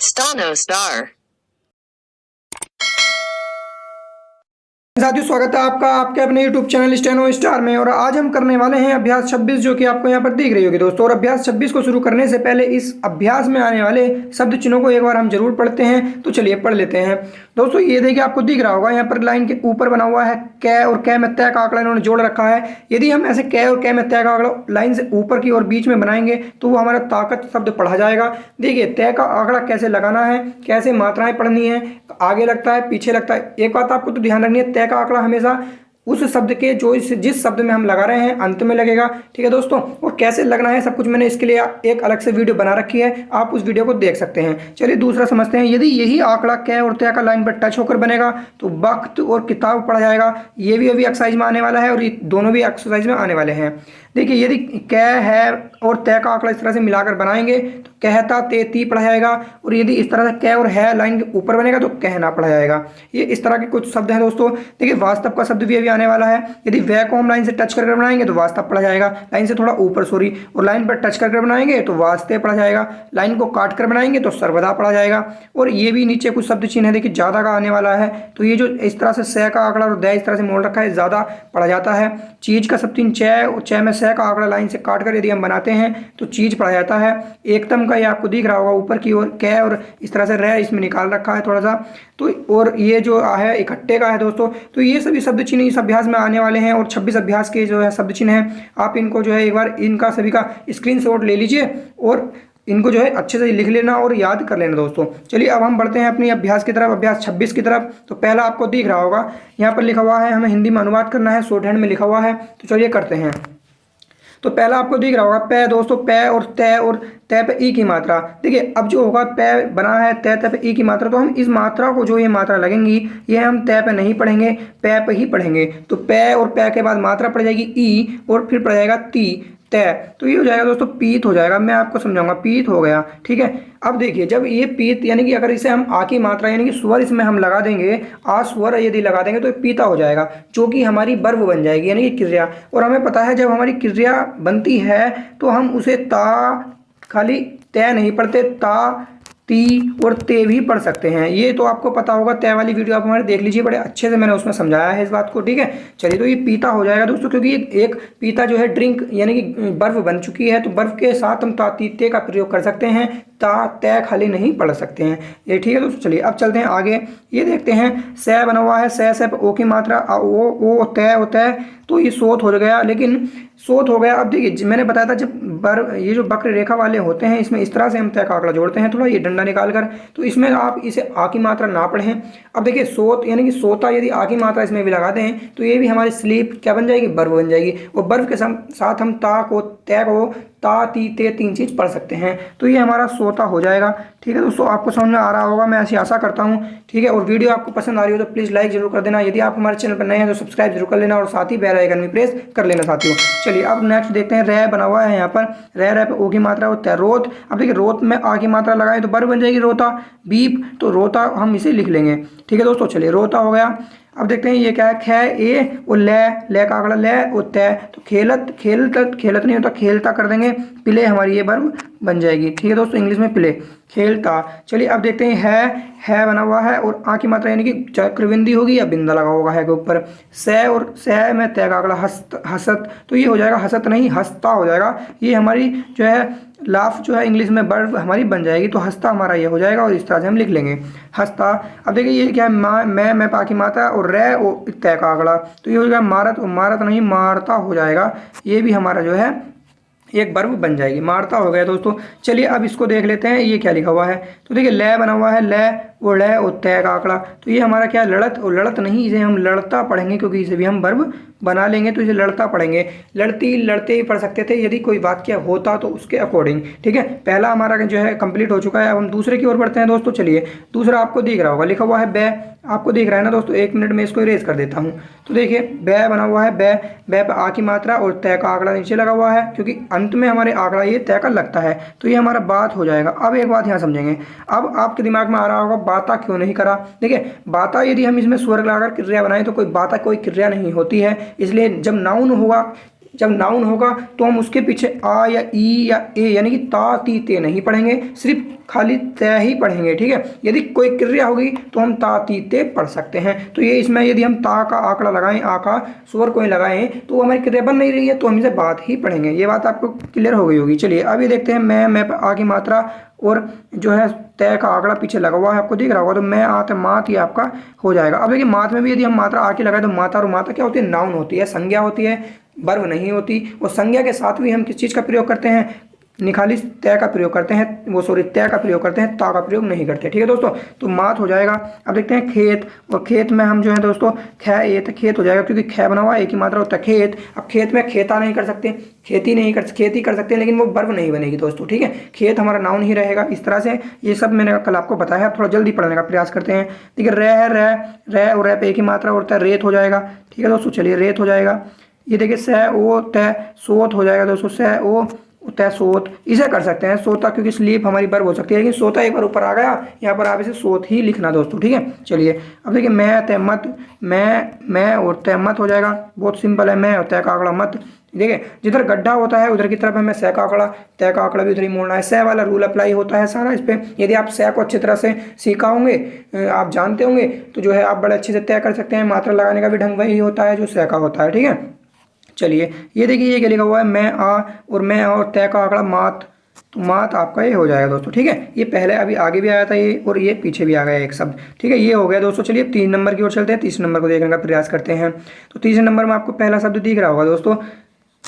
Stano star. साथियों, स्वागत है आपका आपके अपने YouTube चैनल स्टेनो स्टार में। और आज हम करने वाले हैं अभ्यास 26, जो कि आपको यहाँ पर दिख रही होगी दोस्तों। और अभ्यास 26 को शुरू करने से पहले इस अभ्यास में आने वाले शब्द चिन्हों को एक बार हम जरूर पढ़ते हैं। तो चलिए पढ़ लेते हैं दोस्तों। ये देखिए, आपको दिख रहा होगा यहाँ पर लाइन के ऊपर बना हुआ है कै और कै में तय का आंकड़ा इन्होंने जोड़ रखा है। यदि हम ऐसे कै और कै में तय का आंकड़ा लाइन से ऊपर की और बीच में बनाएंगे तो वो हमारा ताकत शब्द पढ़ा जाएगा। देखिए, तय का आंकड़ा कैसे लगाना है, कैसे मात्राएं पढ़नी है, आगे लगता है पीछे लगता है। एक बात आपको तो ध्यान रखनी है, तय का आंकड़ा हमेशा उस शब्द के जिस शब्द में हम लगा रहे हैं अंत में लगेगा। ठीक है दोस्तों। और कैसे लगना है सब कुछ मैंने इसके लिए एक अलग से वीडियो बना रखी है, आप उस वीडियो को देख सकते हैं। चलिए दूसरा समझते हैं। यदि यही आंकड़ा कै और तय का लाइन पर टच होकर बनेगा तो वक्त और किताब पढ़ा जाएगा। ये भी अभी एक्सरसाइज में आने वाला है और ये दोनों भी एक्सरसाइज में आने वाले हैं। देखिए, यदि कै है और तय का आंकड़ा इस तरह से मिलाकर बनाएंगे तो कहता ते ती पढ़ा जाएगा। और यदि इस तरह से कै और है लाइन के ऊपर बनेगा तो कहना पढ़ा जाएगा। ये इस तरह के कुछ शब्द हैं दोस्तों। देखिए, वास्तव का शब्द भी अभी आने वाला है। यदि वह को हम लाइन से टच करके बनाएंगे तो वास्तव पढ़ा जाएगा, लाइन से थोड़ा ऊपर सॉरी। और लाइन पर टच करके बनाएंगे तो वास्ते पढ़ा जाएगा, लाइन को काट कर बनाएंगे तो सर्वदा पढ़ा जाएगा। और ये भी नीचे कुछ शब्द चिन्ह है, देखिए ज्यादा का आने वाला है। तो ये जो इस तरह से सह का आंकड़ा और दय इस तरह से मोड़ रखा है, ज्यादा पढ़ा जाता है। चीज का शब्द चिन्ह चय, चय में सह का आंकड़ा लाइन से काट कर यदि हम बनाते हैं तो चीज पढ़ा जाता है। एकतम का ये आपको दिख रहा होगा ऊपर की ओर कै और इस तरह से रह इसमें निकाल रखा है थोड़ा सा। तो और ये जो है इकट्ठे का है दोस्तों। तो ये सभी शब्द चिन्ह इस अभ्यास में आने वाले हैं। और 26 अभ्यास के जो है शब्द चिन्ह हैं, आप इनको जो है एक बार इनका सभी का स्क्रीनशॉट ले लीजिए और इनको जो है अच्छे से लिख लेना और याद कर लेना दोस्तों। चलिए अब हम बढ़ते हैं अपनी अभ्यास की तरफ, अभ्यास 26 की तरफ। तो पहला आपको दिख रहा होगा यहाँ पर लिखा हुआ है, हमें हिंदी में अनुवाद करना है, शॉर्ट हैंड में लिखा हुआ है। तो चलिए करते हैं। तो पहला आपको दिख रहा होगा पै दोस्तों, पै और तय पे ई की मात्रा। देखिए, अब जो होगा पै बना है तय पे ई की मात्रा, तो हम इस मात्रा को जो ये मात्रा लगेंगी ये हम तय पे नहीं पढ़ेंगे, पै पे ही पढ़ेंगे। तो पै और पै के बाद मात्रा पड़ जाएगी ई और फिर पड़ जाएगा ती तय। तो ये हो जाएगा दोस्तों पीत हो जाएगा। मैं आपको समझाऊंगा, पीत हो गया। ठीक है। अब देखिए, जब ये पीत यानी कि अगर इसे हम आ की मात्रा यानी कि स्वर इसमें हम लगा देंगे, आ स्वर यदि लगा देंगे तो पीता हो जाएगा, जो कि हमारी वर्ब बन जाएगी यानी कि क्रिया। और हमें पता है जब हमारी क्रिया बनती है तो हम उसे ता खाली तय नहीं पढ़ते, ता ती और ते भी पढ़ सकते हैं। ये तो आपको पता होगा, तय वाली वीडियो आप हमारे देख लीजिए, बड़े अच्छे से मैंने उसमें समझाया है इस बात को। ठीक है। चलिए, तो ये पीता हो जाएगा दोस्तों, क्योंकि एक पीता जो है ड्रिंक यानी कि बर्फ बन चुकी है। तो बर्फ के साथ हम ता ती ते का प्रयोग कर सकते हैं, ता तय खाली नहीं पढ़ सकते हैं। ये ठीक है दोस्तों। चलिए अब चलते हैं आगे। ये देखते हैं सह बना हुआ है, सह से ओ की मात्रा ओ तय। तो ये सोत हो गया, लेकिन सोत हो गया। अब देखिए, मैंने बताया था जब ये जो वक्र रेखा वाले होते हैं इसमें इस तरह से हम तय का आंकड़ा जोड़ते हैं, थोड़ा ये डंडा निकाल कर। तो इसमें आप इसे आ की मात्रा ना पढ़ें। अब देखिए, सोत यानी कि सोता यदि आ की मात्रा इसमें भी लगा दें तो ये भी हमारी स्लीप क्या बन जाएगी, बर्फ बन जाएगी। और बर्फ के साथ हम ता को तय को ता ती ते तीन चीज पढ़ सकते हैं। तो ये हमारा सोता हो जाएगा। ठीक है दोस्तों, आपको समझ में आ रहा होगा, मैं ऐसी आशा करता हूँ। ठीक है। और वीडियो आपको पसंद आ रही हो तो प्लीज़ लाइक जरूर कर देना। यदि आप हमारे चैनल पर नए हैं तो सब्सक्राइब जरूर कर लेना और साथ ही बेल आइकन भी प्रेस कर लेना साथियों। चलिए अब नेक्स्ट देखते हैं। रह बना हुआ है यहाँ पर, रह पे ओ की मात्रा होता है रोत। अब देखिए, रोत में आ की मात्रा लगाएं तो बर बन जाएगी रोता। बीप तो रोता हम इसे लिख लेंगे। ठीक है दोस्तों। चलिए, रोता हो गया। अब देखते हैं ये क्या है, ख ए और ले का आंकड़ा ले और तय। तो खेलत नहीं होता, खेलता कर देंगे। प्ले हमारी ये वर्ब बन जाएगी। ठीक है दोस्तों, इंग्लिश में प्ले, खेलता। चलिए अब देखते हैं है बना हुआ है और आ की मात्रा यानी कि चक्रबिंदी होगी या बिंदा लगा होगा है के ऊपर। सह और सह में तय का आंकड़ा हसत। तो ये हो जाएगा हसत नहीं हंसता हो जाएगा। ये हमारी जो है लाफ जो है इंग्लिश में वर्ब हमारी बन जाएगी। तो हंसता हमारा ये हो जाएगा और इस तरह से हम लिख लेंगे हंसता। अब देखिए, ये क्या है, मैं पा की मात्रा और रे और तय का आंकड़ा। तो ये हो जाएगा मारत, और मारत नहीं मारता हो जाएगा। ये भी हमारा जो है एक वर्ब बन जाएगी, मारता हो गया दोस्तों। चलिए अब इसको देख लेते हैं, ये क्या लिखा हुआ है। तो देखिए, ले बना हुआ है, ले और ले और तय का आंकड़ा। तो ये हमारा क्या है, लड़त। और लड़त नहीं, इसे हम लड़ता पढ़ेंगे क्योंकि इसे भी हम वर्ब बना लेंगे। तो इसे लड़ता पढ़ेंगे, लड़ती लड़ते ही पढ़ सकते थे यदि कोई वाक्य होता तो उसके अकॉर्डिंग। ठीक है। पहला हमारा जो है कंप्लीट हो चुका है। अब हम दूसरे की ओर बढ़ते हैं दोस्तों। चलिए, दूसरा आपको दिख रहा होगा, लिखा हुआ है बै। आपको दिख रहा है ना दोस्तों, एक मिनट में इसको इरेज कर देता हूँ। तो देखिए, बै बना हुआ है, बै पे आ की मात्रा और तय का आंकड़ा नीचे लगा हुआ है, क्योंकि अंत में हमारे आंकड़ा ये तय का लगता है। तो ये हमारा बात हो जाएगा। अब एक बात यहाँ समझेंगे। अब आपके दिमाग में आ रहा होगा बाता क्यों नहीं करा। देखिए, बाता यदि हम इसमें स्वर लगाकर क्रिया बनाएं तो कोई बाता कोई क्रिया नहीं होती है। इसलिए जब नाउन होगा जब नाउन होगा तो हम उसके पीछे आ या ई या ए यानी कि ता ती ते नहीं पढ़ेंगे, सिर्फ खाली तय ही पढ़ेंगे, ठीक है। यदि कोई क्रिया होगी तो हम ता ती ते पढ़ सकते हैं। तो ये इसमें यदि हम ता का आंकड़ा लगाएं, आ का स्वर कोई लगाएं तो हमारी क्रिया बन नहीं रही है, तो हम इसे बात ही पढ़ेंगे। ये बात आपको क्लियर हो गई होगी। चलिए अभी देखते हैं मैं आ की मात्रा और जो है तय का आंकड़ा पीछे लगा हुआ है, आपको दिख रहा होगा। तो मैं आते मात ये आपका हो जाएगा। अब देखिए मात में भी यदि हम मात्रा आके लगाए तो माता और माता क्या होती है, नाउन होती है, संज्ञा होती है, वर्ब नहीं होती। और संज्ञा के साथ भी हम किस चीज़ का प्रयोग करते हैं, निखाली तय का प्रयोग करते हैं, वो सॉरी तय का प्रयोग करते हैं, ता का प्रयोग नहीं करते, ठीक है दोस्तों। तो मात हो जाएगा। अब देखते हैं खेत, और खेत में हम जो है दोस्तों खेत हो जाएगा, क्योंकि खे बना हुआ एक ही मात्रा होता है खेत। अब खेत में खेता नहीं कर सकते, खेती कर सकते हैं, लेकिन वो वर्ब नहीं बनेगी दोस्तों, ठीक है। खेत हमारा नाउन ही रहेगा। इस तरह से ये सब मैंने कल आपको बताया। थोड़ा जल्दी पढ़ने का प्रयास करते हैं। ठीक है, रे और रे पे एक ही मात्रा होता है, रेत हो जाएगा, ठीक है दोस्तों। चलिए रेत हो जाएगा। ये देखिए सह ओ तय सोत हो जाएगा दोस्तों, सह ओ तय सोत, इसे कर सकते हैं सोता, क्योंकि स्लीप हमारी वर्ब हो सकती है, लेकिन सोता एक बार ऊपर आ गया, यहाँ पर आप इसे सोत ही लिखना दोस्तों, ठीक है। चलिए अब देखिए मैं तय मत, मैं और तय मत हो जाएगा, बहुत सिंपल है। मैं और तय का आंकड़ा मत, देखिए जिधर गड्ढा होता है उधर की तरफ हमें सह का आंकड़ा, तय का आंकड़ा भी उधर ही मोड़ना है। सह वाला रूल अप्लाई होता है सारा इस पर। यदि आप सह को अच्छी तरह से सीखा होंगे, आप जानते होंगे, तो जो है आप बड़े अच्छे से तय कर सकते हैं। मात्रा लगाने का भी ढंग वही होता है जो सह का होता है, ठीक है। चलिए ये देखिए ये क्या लिखा हुआ है, मैं आ और मैं और तय का आंकड़ा मात, तो मात आपका ये हो जाएगा दोस्तों, ठीक है। ये पहले अभी आगे भी आया था ये, और ये पीछे भी आ गया एक शब्द, ठीक है। ये हो गया दोस्तों। चलिए 3 नंबर की ओर चलते हैं, तीसरे नंबर को देखने का प्रयास करते हैं। तो तीसरे नंबर में आपको पहला शब्द दिख रहा होगा दोस्तों,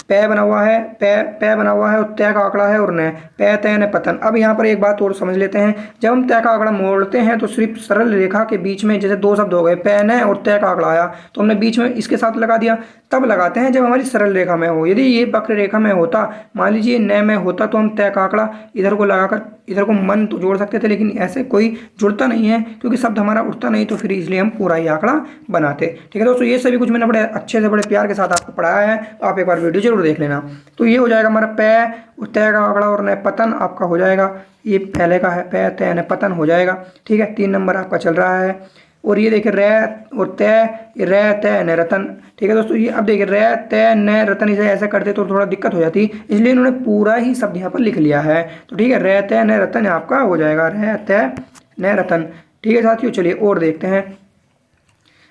पै बना हुआ है, पै बना हुआ है और तय का आंकड़ा है और न, पै तय न पतन। अब यहाँ पर एक बात और समझ लेते हैं, जब हम तय का आंकड़ा मोड़ते हैं तो सिर्फ सरल रेखा के बीच में, जैसे 2 शब्द हो गए, पै न और तय का आंकड़ा आया, तो हमने बीच में इसके साथ लगा दिया, तब लगाते हैं जब हमारी सरल रेखा में हो। यदि ये वक्र रेखा में होता, मान लीजिए न में होता, तो हम तय का आंकड़ा इधर को लगाकर इधर को मन तो जोड़ सकते थे, लेकिन ऐसे कोई जुड़ता नहीं है, क्योंकि शब्द हमारा उठता नहीं, तो फिर इसलिए हम पूरा ही आंकड़ा बनाते, ठीक है दोस्तों। ये सभी कुछ मैंने बड़े अच्छे से बड़े प्यार के साथ आपको पढ़ाया है, तो आप एक बार वीडियो जरूर देख लेना। तो ये हो जाएगा हमारा पै और तय का आंकड़ा और न पतन आपका हो जाएगा। ये पहले का है, पै तय न पतन हो जाएगा, ठीक है। 3 नंबर आपका चल रहा है। और ये देखिए रे और तय, रे तय न रतन, ठीक है दोस्तों। ये अब देखिए रे तय न रतन, इसे ऐसे करते तो थोड़ा दिक्कत हो जाती, इसलिए इन्होंने पूरा ही शब्द यहाँ पर लिख लिया है। तो ठीक है, रे तय न रतन आपका हो जाएगा, रे तय न रतन, ठीक है साथियों। चलिए और देखते हैं,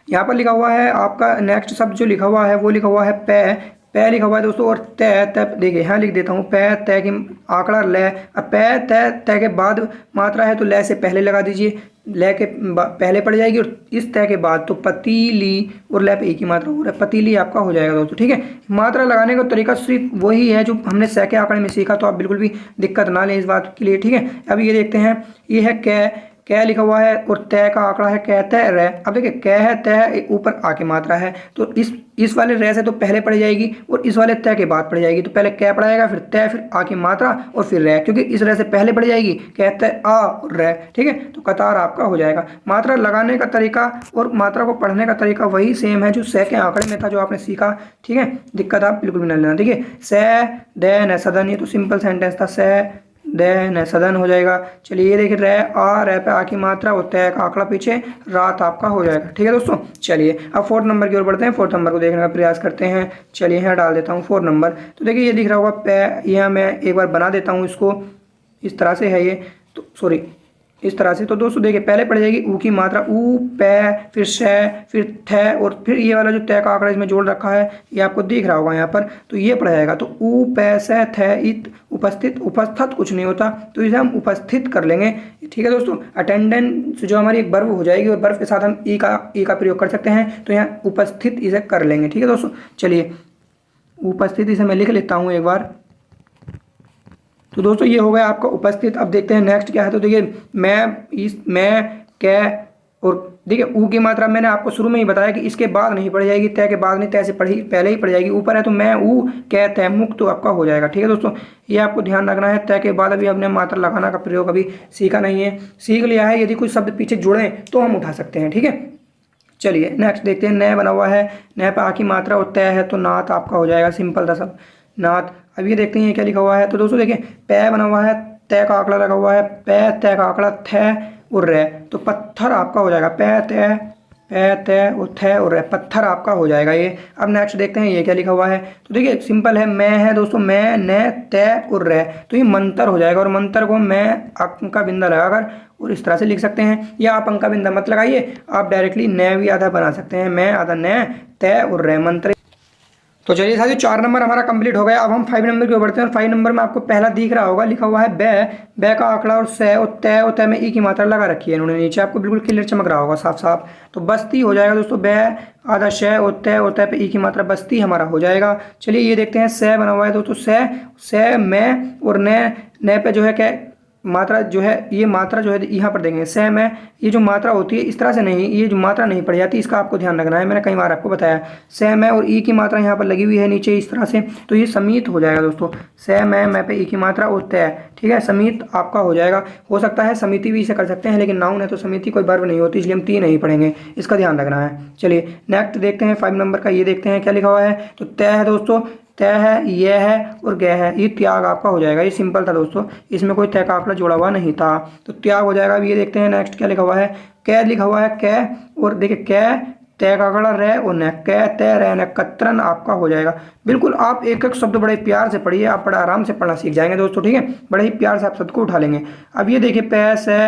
यहाँ पर लिखा हुआ है आपका नेक्स्ट शब्द जो लिखा हुआ है वो लिखा हुआ है पै लिखा हुआ है दोस्तों। और तय देखिए यहाँ लिख देता हूँ, पै तय की आंकड़ा ले। अब पै तय के बाद मात्रा है तो ले से पहले लगा दीजिए, ले के पहले पड़ जाएगी, और इस तय के बाद तो पतीली और ले पे एक ही मात्रा हो रहा है, पतीली आपका हो जाएगा दोस्तों, ठीक है। मात्रा लगाने का तरीका सिर्फ वही है जो हमने सै के आंकड़े में सीखा, तो आप बिल्कुल भी दिक्कत ना लें इस बात के लिए, ठीक है। अब ये देखते हैं, ये है कै लिखा हुआ है और तय का आंकड़ा है कै तय रे। अब देखिए कै है, तय ऊपर आके मात्रा है, तो इस वाले रे से तो पहले पड़ जाएगी और इस वाले तय के बाद पड़ जाएगी। तो पहले कै पढ़ाएगा, फिर तय, फिर आके मात्रा और फिर रे, क्योंकि इस रे से पहले पड़ जाएगी कै तय आ और रे, ठीक है। तो कतार आपका हो जाएगा। मात्रा लगाने का तरीका और मात्रा को पढ़ने का तरीका वही सेम है जो सै के आंकड़े में था, जो आपने सीखा, ठीक है। दिक्कत आप बिल्कुल भी ना लेना। देखिए सै दे न सदन, ये तो सिंपल सेंटेंस था, सै दे न सदन हो जाएगा। चलिए ये देखिए रे आ, रे पे आ की मात्रा और तय का आंकड़ा पीछे, रात आपका हो जाएगा, ठीक है दोस्तों। चलिए अब 4 नंबर की ओर बढ़ते हैं, 4 नंबर को देखने का प्रयास करते हैं। चलिए यहाँ डाल देता हूँ 4 नंबर। तो देखिए ये दिख रहा होगा पे, यहाँ मैं एक बार बना देता हूँ इसको, इस तरह से है ये, तो सॉरी इस तरह से। तो दोस्तों देखिए पहले पड़ जाएगी ऊ की मात्रा, ऊ पै, फिर शै, फिर थ, और फिर ये वाला जो तय का आंकड़ा इसमें जोड़ रखा है ये आपको दिख रहा होगा यहाँ पर, तो ये पड़ जाएगा। तो ऊ पै स थ इत, उपस्थित, उपस्थित कुछ नहीं होता, तो इसे हम उपस्थित कर लेंगे, ठीक है दोस्तों। अटेंडेंस जो हमारी एक वर्ब हो जाएगी, और वर्ब के साथ हम ई का प्रयोग कर सकते हैं, तो यहाँ उपस्थित इसे कर लेंगे, ठीक है दोस्तों। चलिए उपस्थित इसे मैं लिख लेता हूँ एक बार। तो दोस्तों ये हो गया आपका उपस्थित। अब देखते हैं नेक्स्ट क्या है। तो देखिए मैं कै, और देखिए ऊ की मात्रा मैंने आपको शुरू में ही बताया कि इसके बाद नहीं पड़ जाएगी, तय के बाद नहीं, तय से पहले ही पड़ जाएगी। ऊपर है तो मैं ऊ कै तय मुक्त, तो आपका हो जाएगा, ठीक है दोस्तों। ये आपको ध्यान रखना है। तय के बाद अभी हमने मात्रा लगाना का प्रयोग अभी सीखा नहीं है, सीख लिया है। यदि कोई शब्द पीछे जुड़े तो हम उठा सकते हैं, ठीक है। चलिए नेक्स्ट देखते हैं, नए बना हुआ है, नए पर आ की मात्रा और तय है तो नात आपका हो जाएगा, सिंपल था सब, नात। अब ये देखते हैं क्या लिखा हुआ है। तो दोस्तों देखिए पै बना हुआ है, तय का आंकड़ा लगा हुआ है, पै तय का आंकड़ा थ और रे, तो पत्थर आपका हो जाएगा, पै तय पे ते और थे और रे, पत्थर आपका हो जाएगा ये। अब नेक्स्ट देखते हैं ये क्या लिखा हुआ है। तो देखिए सिंपल है, मैं है दोस्तों, मैं ने ते और रे, तो ये मंतर हो जाएगा और मंतर को मैं अंक का बिंदा लगाकर और इस तरह से लिख सकते हैं, या आप अंक का बिंदा मत लगाइए, आप डायरेक्टली ने भी आधा बना सकते हैं, मैं आधा ने ते और रे मंत्र। तो चलिए साथियों 4 नंबर हमारा कंप्लीट हो गया। अब हम 5 नंबर की ओर बढ़ते हैं और 5 नंबर में आपको पहला दिख रहा होगा, लिखा हुआ है बे का आंकड़ा और से और तय में ई की मात्रा लगा रखी है इन्होंने नीचे, आपको बिल्कुल क्लियर चमक रहा होगा साफ साफ। तो बस्ती हो जाएगा दोस्तों, बे आधा शय और तय पे ई की मात्रा बस्ती हमारा हो जाएगा। चलिए ये देखते हैं, से बना हुआ है दोस्तों, से में और ने पे जो है क्या मात्रा जो है, ये मात्रा जो है यहाँ पर देखेंगे से में, ये जो मात्रा होती है इस तरह से नहीं, ये जो मात्रा नहीं पड़ जाती, इसका आपको ध्यान रखना है, मैंने कई बार आपको बताया। से में और ई की मात्रा यहाँ पर लगी हुई है नीचे इस तरह से, तो ये समीत हो जाएगा दोस्तों, से में पे ई की मात्रा और तय, ठीक है, समीत आपका हो जाएगा। हो सकता है समिति भी इसे कर सकते हैं, लेकिन नाउन है तो समिति कोई वर्ब नहीं होती, इसलिए हम ती नहीं पढ़ेंगे, इसका ध्यान रखना है। चलिए नेक्स्ट देखते हैं 5 नंबर का, ये देखते हैं क्या लिखा हुआ है। तो तय है दोस्तों, तय है, यह है और गह है, ये त्याग आपका हो जाएगा। ये सिंपल था दोस्तों, इसमें कोई तय का आंकड़ा जोड़ा हुआ नहीं था, तो त्याग हो जाएगा। अब ये देखते हैं नेक्स्ट क्या लिखा हुआ है, कै लिखा हुआ है, कै और देखिए कै तय का आंकड़ा रे और न, कै तय रे न, कतरन आपका हो जाएगा। बिल्कुल आप एक एक शब्द बड़े प्यार से पढ़िए, आप बड़ा आराम से पढ़ना सीख जाएंगे दोस्तों, ठीक है, बड़े ही प्यार से आप शब्द को उठा लेंगे। अब ये देखिए पै से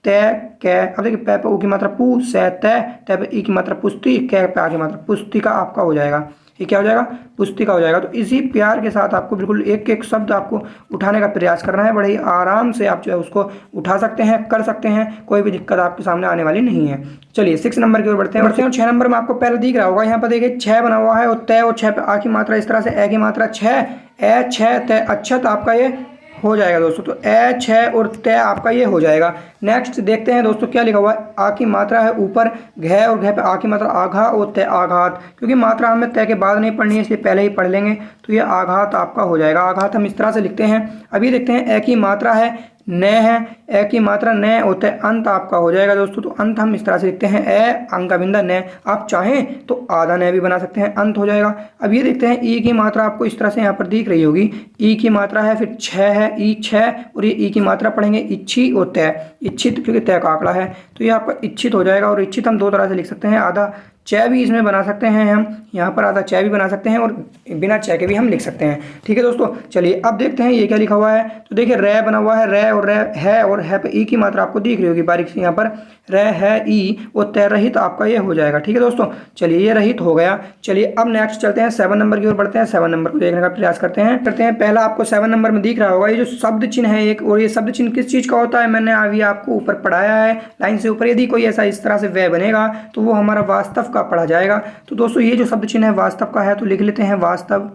तय कै, अब देखिए पै पे ऊ की मात्रा पू, से तय पे ई की मात्रा पुस्ती, कै पे आ की मात्रा पुस्तिका आपका हो जाएगा। ये क्या हो जाएगा, पुस्तिका हो जाएगा। तो इसी प्यार के साथ आपको बिल्कुल एक एक शब्द आपको उठाने का प्रयास करना है, बड़े ही आराम से आप जो है उसको उठा सकते हैं, कर सकते हैं, कोई भी दिक्कत आपके सामने आने वाली नहीं है। चलिए 6 नंबर की ओर बढ़ते हैं और 6 नंबर में आपको पहले दिख रहा होगा, यहाँ पर देखिए 6 बना हुआ है और तय और 6 पे आ की मात्रा इस तरह से, ए की मात्रा 6, ए 6 तय, अच्छत आपका ये हो जाएगा दोस्तों। तो ए 6 और तय आपका ये हो जाएगा। नेक्स्ट देखते हैं दोस्तों क्या लिखा हुआ है, आ की मात्रा है ऊपर घ और घ पे आ की मात्रा आघा और तय आघात, क्योंकि मात्रा हमें तय के बाद नहीं पढ़नी है इसलिए पहले ही पढ़ लेंगे, तो ये आघात आपका हो जाएगा। आघात हम इस तरह से लिखते हैं। अभी देखते हैं ए की मात्रा है न है, ए की मात्रा न होता है, अंत आपका हो जाएगा दोस्तों। तो अंत हम इस तरह से लिखते हैं, ए अंक का बिंदा न, आप चाहें तो आधा न भी बना सकते हैं, अंत हो जाएगा। अब ये देखते हैं ई की मात्रा आपको इस तरह से यहाँ पर दिख रही होगी, ई की मात्रा है, फिर 6 है, ई 6 और ये ई की मात्रा पढ़ेंगे इच्छी और तय, इच्छित क्योंकि तय का आंकड़ा है, तो ये आपका इच्छित हो जाएगा। और इच्छित हम दो तरह से लिख सकते हैं, आधा चय भी इसमें बना सकते हैं हम, यहाँ पर आधा चय भी बना सकते हैं और बिना चय के भी हम लिख सकते हैं, ठीक है दोस्तों। चलिए अब देखते हैं ये क्या लिखा हुआ है। तो देखिए रे बना हुआ है, रे और है पे ई की मात्रा आपको दिख रही होगी बारीक से, यहाँ पर रे है ई और तय रहित आपका ये हो जाएगा, ठीक है दोस्तों। चलिए ये रहित हो गया। चलिए अब नेक्स्ट चलते हैं 7 नंबर की ओर बढ़ते हैं, 7 नंबर को देखने का प्रयास करते हैं। पहला आपको 7 नंबर में दिख रहा होगा ये जो शब्द चिन्ह है एक, और ये शब्द चिन्ह किस चीज का होता है मैंने अभी आपको ऊपर पढ़ाया है लाइन से ऊपर। यदि कोई ऐसा इस तरह से वह बनेगा तो वो हमारा वास्तव का पढ़ा जाएगा। तो दोस्तों ये जो शब्द चिन्ह है वास्तव का है, तो लिख लेते हैं वास्तव,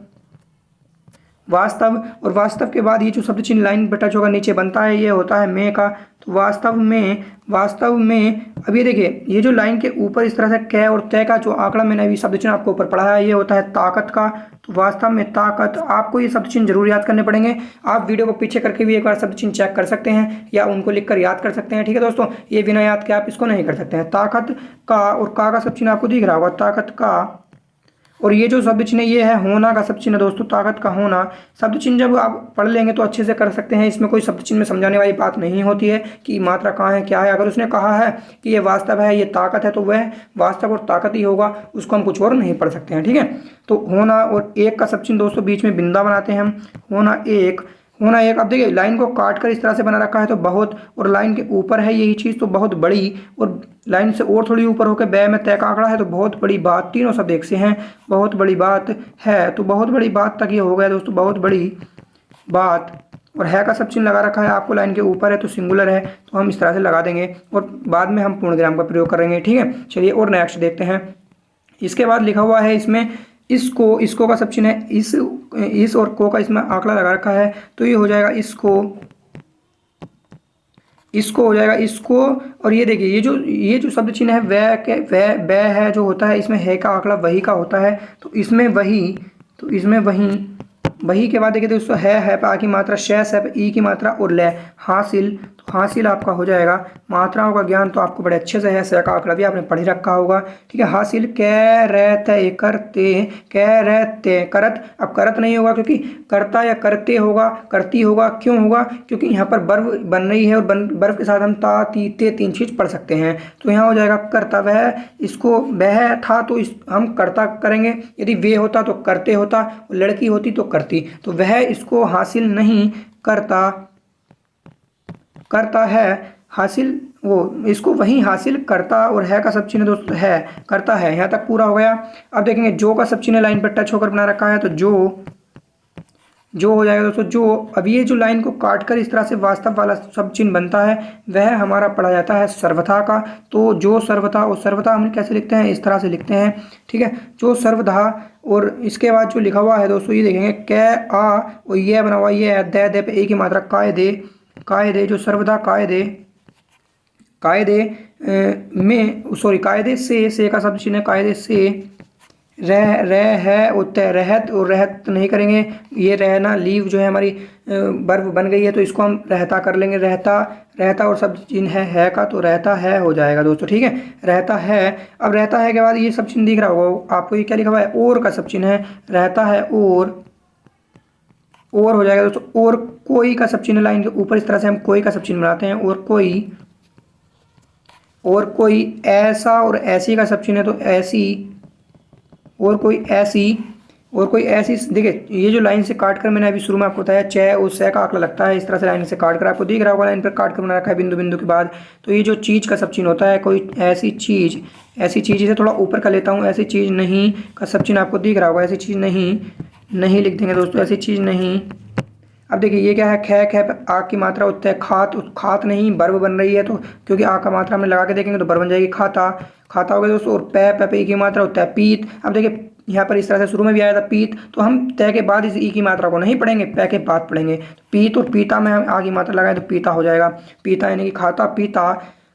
वास्तव, और वास्तव के बाद ये जो शब्द चिन्ह लाइन पे टच होगा नीचे बनता है, ये होता है में का। तो वास्तव में अब ये देखिए ये जो लाइन के ऊपर इस तरह से कै और तय का जो आंकड़ा मैंने अभी शब्द चिन्ह आपको ऊपर पढ़ा है, ये होता है ताकत का। तो वास्तव में ताकत, आपको ये शब्द चिन्ह जरूर याद करने पड़ेंगे। आप वीडियो को पीछे करके भी एक बार शब्द चिन्ह चेक कर सकते हैं या उनको लिखकर याद कर सकते हैं, ठीक है दोस्तों। ये बिना याद के आप इसको नहीं कर सकते हैं। ताकत का और का शब्द चिन्ह आपको दिख रहा होगा, ताकत का, और ये जो शब्द चिन्ह ये है होना का शब्द चिन्ह दोस्तों, ताकत का होना। शब्द चिन्ह जब आप पढ़ लेंगे तो अच्छे से कर सकते हैं, इसमें कोई शब्द चिन्ह में समझाने वाली बात नहीं होती है कि मात्रा कहाँ है क्या है। अगर उसने कहा है कि ये वास्तव है ये ताकत है तो वह वास्तव और ताकत ही होगा, उसको हम कुछ और नहीं पढ़ सकते हैं, ठीक है। तो होना और एक का शब्द चिन्ह दोस्तों बीच में बिंदा बनाते हैं हम, होना एक। अब देखिए लाइन को काट कर इस तरह से बना रखा है तो बहुत, और लाइन के ऊपर है यही चीज़ तो बहुत बड़ी, और लाइन से और थोड़ी ऊपर होकर बै में तय का आंकड़ा है तो बहुत बड़ी बात। तीनों शब्द एक से हैं, बहुत बड़ी बात है, तो बहुत बड़ी बात तक ये हो गया दोस्तों, बहुत बड़ी बात। और है का शब्द चिन्ह लगा रखा है आपको लाइन के ऊपर है तो सिंगुलर है, तो हम इस तरह से लगा देंगे और बाद में हम पूर्णविराम का प्रयोग करेंगे, ठीक है। चलिए और नेक्स्ट देखते हैं। इसके बाद लिखा हुआ है इसमें इसको का शब्द चिन्ह है, इस और को का इसमें आंकड़ा लगा रखा है, तो ये हो जाएगा इसको हो जाएगा इसको। और ये देखिए ये जो शब्द चिन्ह है वह है जो होता है, इसमें है का आंकड़ा वही का होता है, तो इसमें वही के बाद देखिए दोस्तों है पे आ की मात्रा, शे से पे ई की मात्रा और ले हासिल। तो हासिल आपका हो जाएगा। मात्राओं का ज्ञान तो आपको बड़े अच्छे से है, स का आंकड़ा भी आपने पढ़ ही रखा होगा। ठीक है, हासिल कै रहते करते, कै रहते करत। अब करत नहीं होगा क्योंकि करता या करते होगा, करती होगा। क्यों होगा? क्योंकि यहाँ पर वर्ब बन रही है और वर्ब के साथ हम ता ती ते तीन चीज पढ़ सकते हैं। तो यहाँ हो जाएगा करता। वह, इसको वह था तो इस हम करता करेंगे, यदि वे होता तो करते होता, लड़की होती तो करती। तो वह इसको हासिल नहीं करता, करता है हासिल, वो इसको वही हासिल करता। और है का सब चिन्ह दोस्तों है, करता है। यहाँ तक पूरा हो गया। अब देखेंगे जो का सब चिन्ह लाइन पर टच होकर बना रखा है, तो जो हो जाएगा दोस्तों जो। अब ये जो लाइन को काट कर इस तरह से वास्तव वाला सब चिन्ह बनता है, वह हमारा पढ़ा जाता है सर्वथा का। तो जो सर्वथा, और सर्वथा हम कैसे लिखते हैं? इस तरह से लिखते हैं। ठीक है, जो सर्वधा। और इसके बाद जो लिखा हुआ है दोस्तों, ये देखेंगे कै आ और ये बना हुआ, ये दे पे एक ही मात्रा, कायदे, कायदे। जो सर्वधा कायदे, कायदे में, सॉरी कायदे से का शब्द चिन्ह, कायदे से। रह है उत्तर रहत, और रहत नहीं करेंगे, ये रहना लीव जो है हमारी वर्ब बन गई है, तो इसको हम रहता कर लेंगे। रहता, रहता और शब्द चिन्ह है का, तो रहता है हो जाएगा दोस्तों। ठीक है, रहता है। अब रहता है के बाद ये सब चिन्ह दिख रहा होगा आपको, ये क्या लिखा हुआ है? और का सब चिन्ह है, रहता है और हो जाएगा दोस्तों। और कोई का सब चिन्ह लाइन के ऊपर इस तरह से हम कोई का सब चिन्ह बनाते हैं। और कोई ऐसा और ऐसी का सब चिन्ह है, तो ऐसी, और कोई ऐसी। देखिए ये जो लाइन से काट कर मैंने अभी शुरू में आपको बताया, च और से का आंकड़ा लगता है, इस तरह से लाइन से काट कर आपको दिख रहा होगा, लाइन पर काट कर बना रखा है बिंदु बिंदु के बाद। तो ये जो चीज़ का सब चिन्ह होता है, कोई ऐसी चीज़, इसे थोड़ा ऊपर का लेता हूँ, ऐसी चीज़ नहीं का सब चिन्ह आपको दिख रहा होगा। ऐसी चीज़ नहीं लिख देंगे दोस्तों, ऐसी चीज़ नहीं। अब देखिए ये क्या है? खे, खे पे आ की मात्रा उत्तर खात, खात नहीं, वर्ब बन रही है, तो क्योंकि आ का मात्रा हमने लगा के देखेंगे तो वर्ब बन जाएगी खाता, खाता हो गया दोस्तों। और पे की मात्रा उत्तर है पीत। अब देखिए यहाँ पर इस तरह से शुरू में भी आया था पीत, तो हम तय के बाद इस ई की मात्रा को नहीं पढ़ेंगे, पै के बाद पढ़ेंगे। तो पीत और पीता में हम आ की मात्रा लगाए तो पीता हो जाएगा। पीता यानी कि खाता पीता,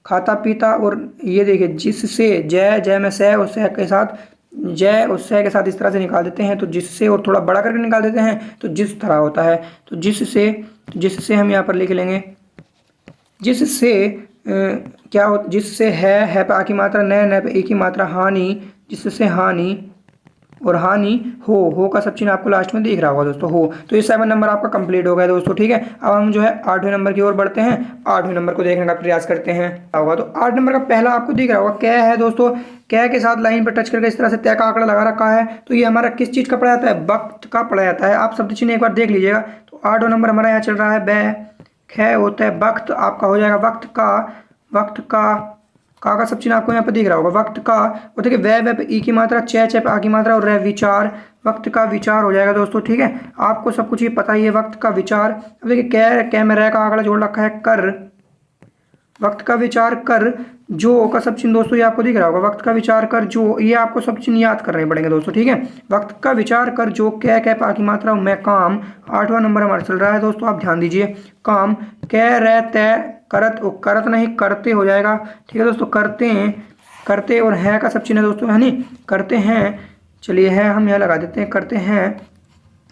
खाता पीता। और ये देखिए जिससे, जय में से और से के साथ, जय और से के साथ इस तरह से निकाल देते हैं, तो जिससे, और थोड़ा बड़ा करके निकाल देते हैं, तो जिस तरह होता है। तो जिससे हम यहाँ पर लिख लेंगे, जिससे क्या हो, जिससे है पे आ की मात्रा, न पे एक की मात्रा, हानि, जिससे हानि। और हानि हो का सब चिन्ह आपको लास्ट में दिख रहा होगा दोस्तों, हो। तो ये 7 नंबर आपका कंप्लीट हो गया दोस्तों। ठीक है, अब हम जो है 8वें नंबर की ओर बढ़ते हैं, 8वें नंबर को देखने का प्रयास करते हैं। होगा तो 8 नंबर का पहला आपको दिख रहा होगा कै है दोस्तों। कै के साथ लाइन पर टच करके इस तरह से तय का आंकड़ा लगा रखा है, तो ये हमारा किस चीज़ का पढ़ा जाता है? वक्त का पढ़ा जाता है। आप शब्द चिन्ह एक बार देख लीजिएगा। तो 8वां नंबर हमारा यहाँ चल रहा है बै, खे होता है वक्त, आपका हो जाएगा वक्त का का सब चिन्ह आपको यहाँ पर दिख रहा होगा, वक्त का। और देखिए वह पे ई की मात्रा, चे पे आ की मात्रा, और रह विचार, वक्त का विचार हो जाएगा दोस्तों। ठीक है, आपको सब कुछ ये पता ही है, वक्त का विचार। अब देखिए कै में रह का आंकड़ा जोड़ रखा है कर, वक्त का विचार कर। जो का सब चिन्ह दोस्तों ये आपको दिख रहा होगा, वक्त का विचार कर जो, ये आपको सब चिन्ह याद करने पड़ेंगे दोस्तों। ठीक है, वक्त का विचार कर जो, कै पे आ की मात्रा, मैं काम। 8वां नंबर हमारा चल रहा है दोस्तों, आप ध्यान दीजिए। काम, कै रह तय करत, और करत नहीं करते हो जाएगा। ठीक है दोस्तों, करते और है का सब चिन्ह दोस्तों, है नहीं, करते हैं। चलिए है हम यहाँ लगा देते हैं,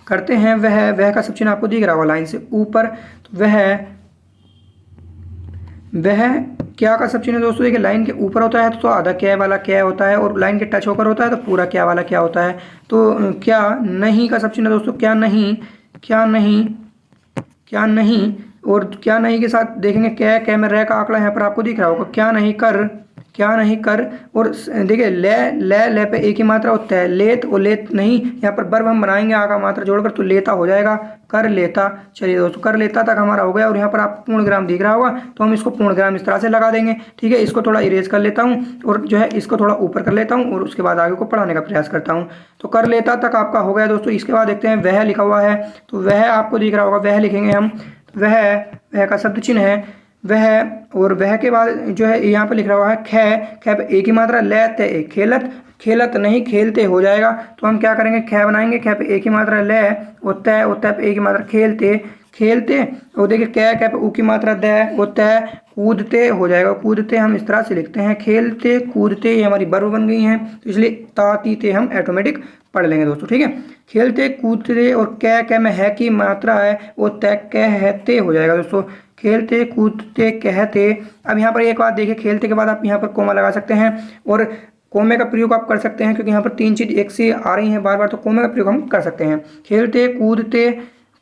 करते हैं वह का सब चिन्ह आपको दिख रहा होगा लाइन से ऊपर। तो वह क्या का सब चिन्ह दोस्तों, देखिए लाइन के ऊपर होता है तो आधा क्या वाला क्या होता है, और लाइन के टच होकर होता है तो पूरा क्या वाला क्या होता है। तो क्या नहीं का सब चिन्ह दोस्तों, क्या नहीं, और क्या नहीं के साथ देखेंगे कै में रह का आंकड़ा यहाँ पर आपको दिख रहा होगा, क्या नहीं कर। और देखिए ले पे एक ही मात्रा होता है, लेत और लेत नहीं, यहाँ पर वर्ब हम बनाएंगे आ का मात्रा जोड़कर, तो लेता हो जाएगा, कर लेता। चलिए दोस्तों, कर लेता तक हमारा हो गया। और यहाँ पर आप पूर्णविराम दिख रहा होगा, तो हम इसको पूर्णविराम इस तरह से लगा देंगे। ठीक है, इसको थोड़ा इरेज कर लेता हूँ, और जो है इसको थोड़ा ऊपर कर लेता हूँ, और उसके बाद आगे को पढ़ाने का प्रयास करता हूँ। तो कर लेता तक आपका हो गया दोस्तों। इसके बाद देखते हैं वह लिखा हुआ है, तो वह आपको दिख रहा होगा, वह लिखेंगे हम। वह का शब्द चिन्ह है वह, और वह के बाद जो है यहाँ पर लिख रहा हुआ है खे पे एक ही मात्रा, ले ते खेलत नहीं खेलते हो जाएगा। तो हम क्या करेंगे, खे बनाएंगे, खे पे एक ही मात्रा, ले और तय पे एक ही मात्रा, खेलते। और देखिए कै पे ऊ की मात्रा, दे और तय कूदते हो जाएगा। कूदते हम इस तरह से लिखते हैं, खेलते कूदते, ये हमारी वर्ब बन गई हैं, तो इसलिए तातीते हम ऑटोमेटिक पढ़ लेंगे दोस्तों। ठीक है, खेलते कूदते, और कै में है की मात्रा है, वो तय कहते हो जाएगा दोस्तों। खेलते कूदते कहते। अब यहाँ पर एक बात देखिए, खेलते के बाद आप यहाँ पर कोमा लगा सकते हैं और कोमे का प्रयोग आप कर सकते हैं क्योंकि यहाँ पर तीन चीज़ एक से आ रही हैं बार बार, तो कोमे का प्रयोग हम कर सकते हैं। खेलते कूदते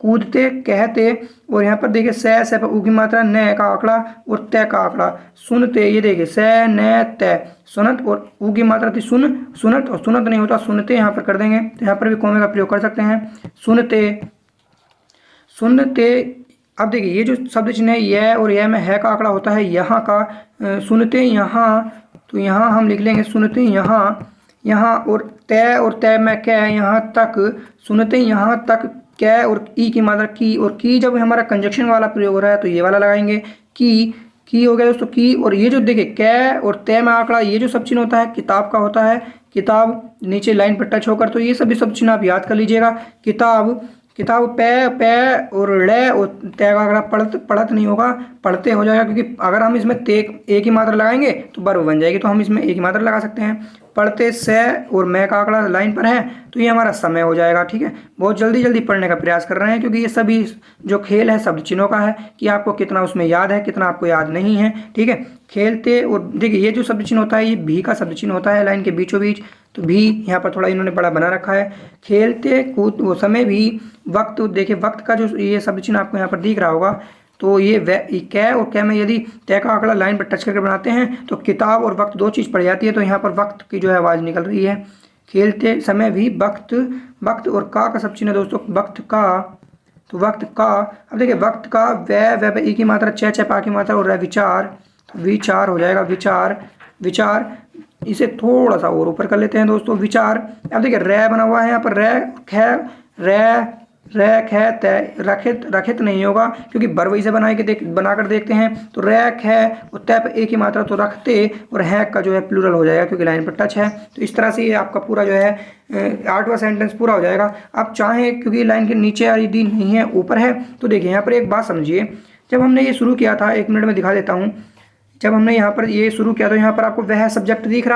कूदते कहते, और यहाँ पर देखिए से पर ऊ की मात्रा, न का आंकड़ा और तय का आंकड़ा। सुनते, ये देखिए से न तय सुनत, और ऊ की मात्रा थी सुनत, और सुनत नहीं होता सुनते यहाँ पर कर देंगे, तो यहाँ पर भी कोमे का प्रयोग कर सकते हैं। सुनते। अब देखिए ये जो शब्द चिन्ह है यह और यह में है का आंकड़ा होता है यहाँ का। सुनते यहाँ, तो यहाँ हम लिख लेंगे सुनते यहाँ, और तय में कै यहाँ तक। सुनते यहाँ तक कै, और ई की मात्रा की, और की जब हमारा कंजक्शन वाला प्रयोग हो रहा है तो ये वाला लगाएंगे की हो गया दोस्तों की। और ये जो देखिए कै और तय में आंकड़ा, ये जो सब चिन्ह होता है किताब का होता है, किताब नीचे लाइन पर टच होकर, तो ये सभी सब चिन्ह आप याद कर लीजिएगा। किताब पे और ले और तय का आंकड़ा पढ़त नहीं होगा, पढ़ते हो जाएगा, क्योंकि अगर हम इसमें ते एक ही मात्रा लगाएंगे तो वर्ब बन जाएगी, तो हम इसमें एक ही मात्रा लगा सकते हैं। पढ़ते से और मैं का आंकड़ा लाइन पर है तो ये हमारा समय हो जाएगा। ठीक है, बहुत जल्दी जल्दी पढ़ने का प्रयास कर रहे हैं क्योंकि ये सभी जो खेल है शब्द चिन्हों का है कि आपको कितना उसमें याद है, कितना आपको याद नहीं है। ठीक है, खेलते, और देखिए ये जो शब्द चिन्ह होता है ये भी का शब्द चिन्ह होता है लाइन के बीचों बीच, तो भी यहाँ पर थोड़ा इन्होंने बड़ा बना रखा है। खेलते कूद वो समय भी, वक्त, देखिए वक्त का जो ये शब्द चिन्ह आपको यहाँ पर दिख रहा होगा, तो ये कै और कै में यदि तय का आंकड़ा लाइन पर टच करके बनाते हैं तो किताब और वक्त दो चीज़ पड़ जाती है, तो यहाँ पर वक्त की जो है आवाज़ निकल रही है। खेलते समय भी वक्त और का शब्द चिन्ह दोस्तों वक्त का, तो वक्त का। अब देखिए वक्त का व ई की मात्रा, च पा की मात्रा, और विचार हो जाएगा, विचार। इसे थोड़ा सा और ऊपर कर लेते हैं दोस्तों, विचार। अब देखिए रै बना हुआ है यहाँ पर, रै ख तय, रखित नहीं होगा क्योंकि वर्ब इसे बनाकर देखते हैं, तो रै ख और तय पर एक ही मात्रा, तो रखते, और है का जो है प्लूरल हो जाएगा क्योंकि लाइन पर टच है। तो इस तरह से ये आपका पूरा जो है 8वां सेंटेंस पूरा हो जाएगा। आप चाहें क्योंकि लाइन के नीचे यदि नहीं है ऊपर है, तो देखिए यहाँ पर एक बात समझिए, जब हमने ये शुरू किया था, 1 मिनट में दिखा देता हूँ, जब हमने यहाँ पर ये शुरू किया तो यहाँ पर आपको वह सब्जेक्ट दिख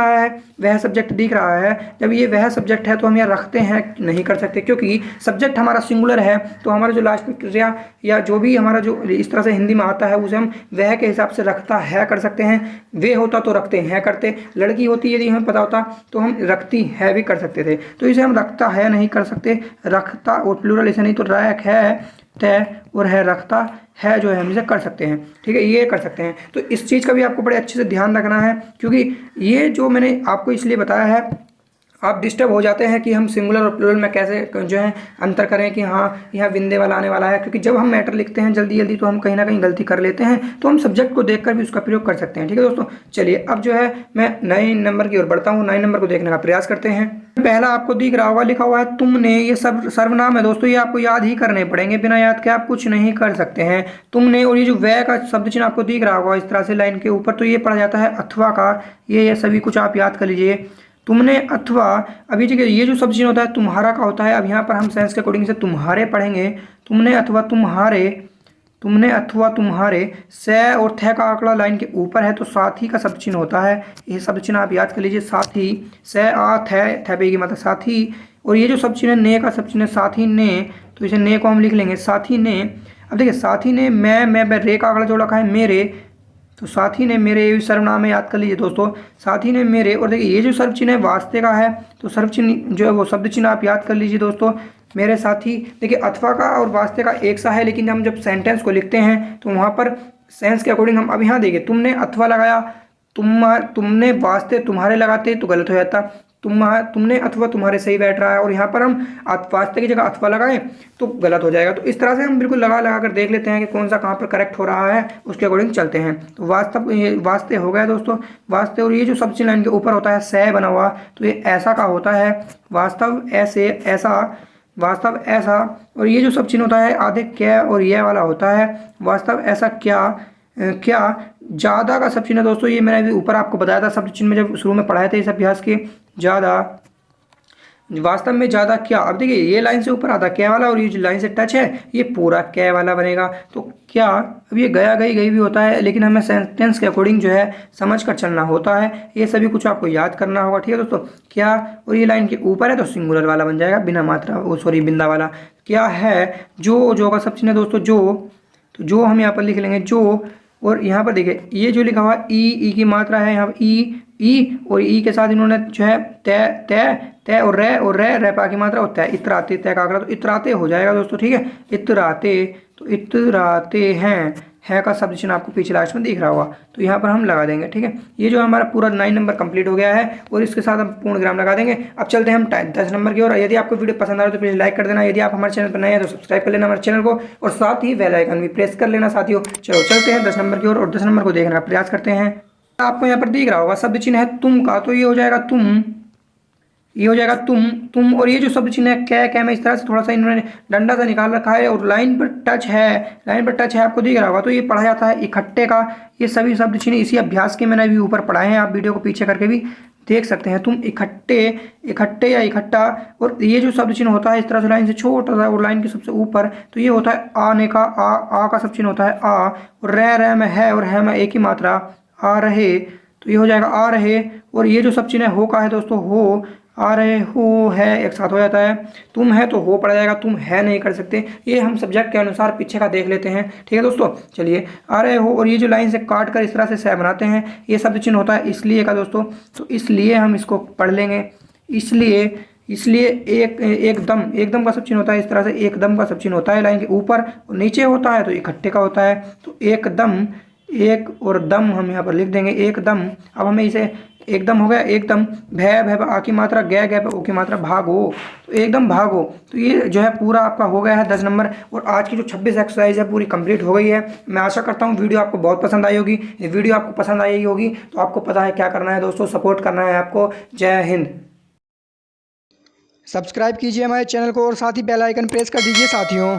रहा है, जब ये वह सब्जेक्ट है तो हम यहाँ रखते हैं नहीं कर सकते क्योंकि सब्जेक्ट हमारा सिंगुलर है, तो हमारा जो लास्ट में क्रिया या जो भी हमारा जो इस तरह से हिंदी में आता है उसे हम वह के हिसाब से रखता है कर सकते हैं। वे होता तो रखते हैं करते, लड़की होती यदि हमें पता होता तो हम रखती है भी कर सकते थे, तो इसे हम रखता है नहीं कर सकते, रखता और प्लूरल इसे नहीं, तो रख है तय और है रखता है जो है हम इसे कर सकते हैं। ठीक है, ये कर सकते हैं, तो इस चीज़ का भी आपको बड़े अच्छे से ध्यान रखना है क्योंकि ये जो मैंने आपको इसलिए बताया है, आप डिस्टर्ब हो जाते हैं कि हम सिंगुलर और प्लूरल में कैसे जो है अंतर करें कि हाँ यहाँ विंदे वाला आने वाला है, क्योंकि जब हम मैटर लिखते हैं जल्दी जल्दी तो हम कहीं ना कहीं गलती कर लेते हैं, तो हम सब्जेक्ट को देखकर भी उसका प्रयोग कर सकते हैं। ठीक है दोस्तों, चलिए अब जो है मैं 9 नंबर की ओर बढ़ता हूँ, 9 नंबर को देखने का प्रयास करते हैं। पहला आपको दिख रहा होगा लिखा हुआ है तुमने, ये सब सर्वनाम है दोस्तों, ये आपको याद ही करने पड़ेंगे, बिना याद के आप कुछ नहीं कर सकते हैं। तुमने, और ये जो वह का शब्द चिन्ह आपको दिख रहा होगा इस तरह से लाइन के ऊपर, तो ये पड़ा जाता है अथवा का, ये सभी कुछ आप याद कर लीजिए। तुमने अथवा, अभी ठीक है, ये जो शब्द चिन्ह होता है तुम्हारा का होता है, अब यहाँ पर हम सेंस के अकॉर्डिंग से तुम्हारे पढ़ेंगे, तुमने अथवा तुम्हारे, से और थे का आंकड़ा लाइन के ऊपर है तो साथी का शब्द चिन्ह होता है, ये शब्द चिन्ह आप याद कर लीजिए, साथी, से आ थे पे की मतलब साथी, और ये जो शब्द चिन्ह ने का शब्द चिन्ह साथी ने, तो इसे ने को हम लिख लेंगे साथी ने। अब देखिए साथी ने, मैं रे का आंकड़ा जो रखा है मेरे, तो साथी ने मेरे, ये सर्वनाम है याद कर लीजिए दोस्तों, साथी ने मेरे। और देखिए ये जो सर्व चिन्ह है वास्ते का है, तो सर्व चिन्ह जो है वो शब्द चिन्ह आप याद कर लीजिए दोस्तों, मेरे साथी। देखिए अथवा का और वास्ते का एक सा है, लेकिन हम जब सेंटेंस को लिखते हैं तो वहाँ पर सेंस के अकॉर्डिंग हम अब यहाँ देखिए तुमने अथवा लगाया, तुमने वास्ते तुम्हारे लगाते तो गलत हो जाता, तुमने अथवा तुम्हारे सही बैठ रहा है, और यहाँ पर हम वास्ते की जगह अथवा लगाएं तो गलत हो जाएगा। तो इस तरह से हम बिल्कुल लगा कर देख लेते हैं कि कौन सा कहाँ पर करेक्ट हो रहा है, उसके अकॉर्डिंग चलते हैं। तो वास्ते हो गया दोस्तों, वास्ते। और ये जो सबसे लाइन के ऊपर होता है से बना हुआ, तो ये ऐसा का होता है, वास्तव ऐसे, ऐसा, वास्तव ऐसा। और ये जो सब चिन्ह होता है आधे क्या और यह वाला होता है, वास्तव ऐसा क्या। ज़्यादा का सब चिन्ह दोस्तों, ये मैंने अभी ऊपर आपको बताया था शब्द चिन्ह में जब शुरू में पढ़ाए थे इस अभ्यास के, ज़्यादा, वास्तव में ज़्यादा क्या। अब देखिए ये लाइन से ऊपर आता क्या वाला, और ये जो लाइन से टच है ये पूरा क्या वाला बनेगा, तो क्या। अब ये गया गई भी होता है, लेकिन हमें सेंटेंस के अकॉर्डिंग जो है समझ कर चलना होता है, ये सभी कुछ आपको याद करना होगा। ठीक है दोस्तों, क्या, और ये लाइन के ऊपर है तो सिंगुलर वाला बन जाएगा बिना मात्रा, बिंदा वाला। क्या है, जो का सब चिन्ह दोस्तों, तो जो हम यहाँ पर लिख लेंगे जो, और यहाँ पर देखिए ये जो लिखा हुआ ई की मात्रा है यहाँ पर ई और ई के साथ इन्होंने जो है तय तय तय और रे रेपा की मात्रा और तय इतराते तय का आंकड़ा, तो इतराते हो जाएगा दोस्तों। ठीक है, इतराते, तो इतराते हैं, है का शब्द चिन्ह आपको पीछे लास्ट में दिख रहा होगा, तो यहाँ पर हम लगा देंगे। ठीक है, ये जो हमारा पूरा 9 नंबर कंप्लीट हो गया है और इसके साथ हम पूर्ण विराम लगा देंगे। अब चलते हैं हम 10 नंबर की ओर। यदि आपको वीडियो पसंद आ रहा है तो प्लीज़ लाइक कर देना, यदि आप हमारे चैनल पर नए हैं तो सब्सक्राइब कर लेना हमारे चैनल को, और साथ ही बेल आइकन भी प्रेस कर लेना साथियों। चलो चलते हैं 10 नंबर की ओर और 10 नंबर को देखने का प्रयास करते हैं। आपको यहाँ पर दिख रहा होगा शब्द चिन्ह है तुम का, तो ये हो जाएगा तुम, ये हो जाएगा तुम। और ये जो शब्द चिन्ह है कै में इस तरह से थोड़ा सा इन्होंने डंडा सा निकाल रखा है और लाइन पर टच है, आपको दिख रहा होगा, तो ये पढ़ा जाता है इकट्ठे का। ये सभी शब्द चिन्ह इसी अभ्यास के मैंने भी ऊपर पढ़ाए हैं, आप वीडियो को पीछे करके भी देख सकते हैं। तुम इकट्ठे या इकट्ठा, और ये जो शब्द चिन्ह होता है इस तरह से लाइन से छोटा सा और लाइन के सबसे ऊपर, तो ये होता है आने का, आ का शब्द चिन्ह होता है आ, और रे में है और है में एक ही मात्रा आ रहे, तो ये हो जाएगा आ रहे। और ये जो शब्द चिन्ह हो का है दोस्तों हो, आ रहे हो है एक साथ हो जाता है, तुम है तो हो पड़ जाएगा, तुम है नहीं कर सकते, ये हम सब्जेक्ट के अनुसार पीछे का देख लेते हैं। ठीक है दोस्तों, चलिए आ रहे हो, और ये जो लाइन से काट कर इस तरह से सह बनाते हैं, ये शब्द चिन्ह होता है इसलिए का दोस्तों, तो इसलिए हम इसको पढ़ लेंगे। इसलिए एकदम का शब्द चिन्ह होता है इस तरह से, एकदम का शब्द चिन्ह होता है लाइन के ऊपर और नीचे होता है, तो इकट्ठे का होता है, तो एकदम, एक और दम हम यहाँ पर लिख देंगे एकदम। अब हमें इसे एकदम हो गया, एकदम भय आ की मात्रा गै पे ओ की मात्रा भागो, तो एकदम भागो। तो ये जो है पूरा आपका हो गया है 10 नंबर, और आज की जो 26 एक्सरसाइज है पूरी कंप्लीट हो गई है। मैं आशा करता हूँ वीडियो आपको बहुत पसंद आई होगी। ये वीडियो आपको पसंद आई होगी तो आपको पता है क्या करना है दोस्तों, सपोर्ट करना है आपको। जय हिंद। सब्सक्राइब कीजिए हमारे चैनल को और साथ ही बेल आइकन प्रेस कर दीजिए साथियों।